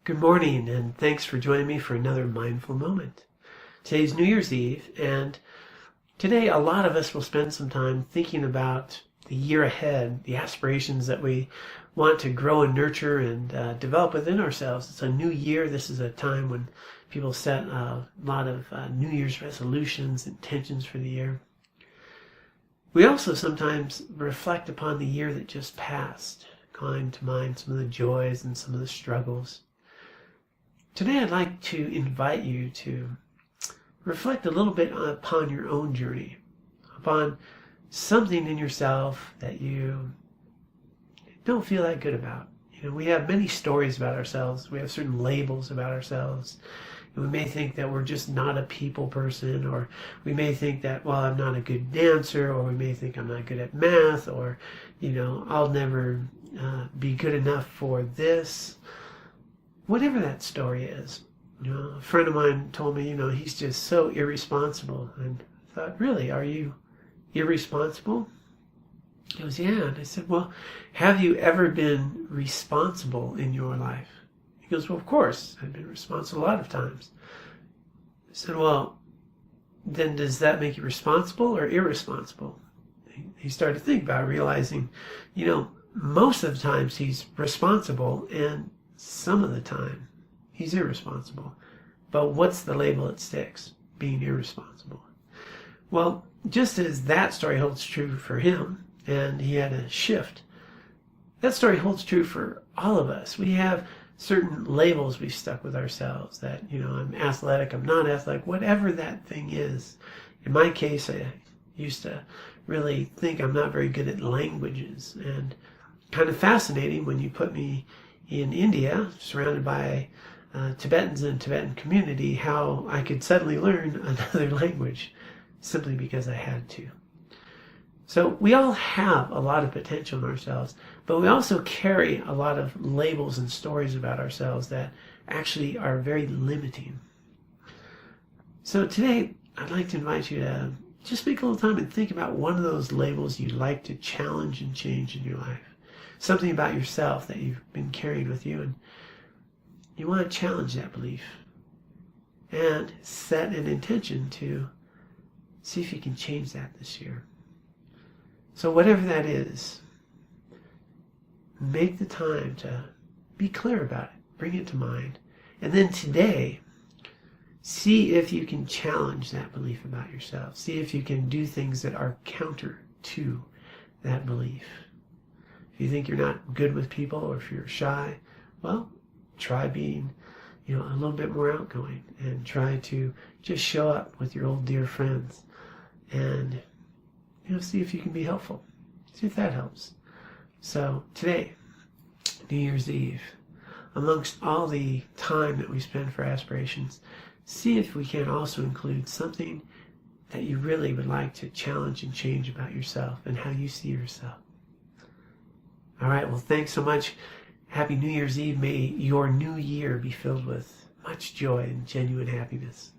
Good morning, and thanks for joining me for another mindful moment. Today's New Year's Eve, and today a lot of us will spend some time thinking about the year ahead, the aspirations that we want to grow and nurture and develop within ourselves. It's a new year. This is a time when people set a lot of New Year's resolutions, intentions for the year. We also sometimes reflect upon the year that just passed, calling to mind some of the joys and some of the struggles. Today I'd like to invite you to reflect a little bit upon your own journey, upon something in yourself that you don't feel that good about. We have many stories about ourselves. We have certain labels about ourselves. We may think that we're just not a people person, or we may think that, well, I'm not a good dancer, or we may think I'm not good at math, or, I'll never be good enough for this. Whatever that story is. A friend of mine told me, he's just so irresponsible. And I thought, really, are you irresponsible? He goes, yeah. And I said, well, have you ever been responsible in your life? He goes, well, of course. I've been responsible a lot of times. I said, well, then does that make you responsible or irresponsible? He started to think about it, realizing, most of the times he's responsible, and some of the time he's irresponsible. But what's the label that sticks? Being irresponsible. Well, just as that story holds true for him, and he had a shift, that story holds true for all of us. We have certain labels we've stuck with ourselves that, I'm athletic, I'm not athletic, whatever that thing is. In my case, I used to really think I'm not very good at languages, and kind of fascinating when you put me in India, surrounded by Tibetans and Tibetan community, how I could suddenly learn another language simply because I had to. So we all have a lot of potential in ourselves, but we also carry a lot of labels and stories about ourselves that actually are very limiting. So today, I'd like to invite you to just take a little time and think about one of those labels you'd like to challenge and change in your life. Something about yourself that you've been carrying with you, and you want to challenge that belief and set an intention to see if you can change that this year. So whatever that is, make the time to be clear about it, bring it to mind, and then today, see if you can challenge that belief about yourself. See if you can do things that are counter to that belief. If you think you're not good with people, or if you're shy, well, try being, a little bit more outgoing, and try to just show up with your old dear friends, and see if you can be helpful. See if that helps. So today, New Year's Eve, amongst all the time that we spend for aspirations, see if we can also include something that you really would like to challenge and change about yourself and how you see yourself. All right, well, thanks so much. Happy New Year's Eve. May your new year be filled with much joy and genuine happiness.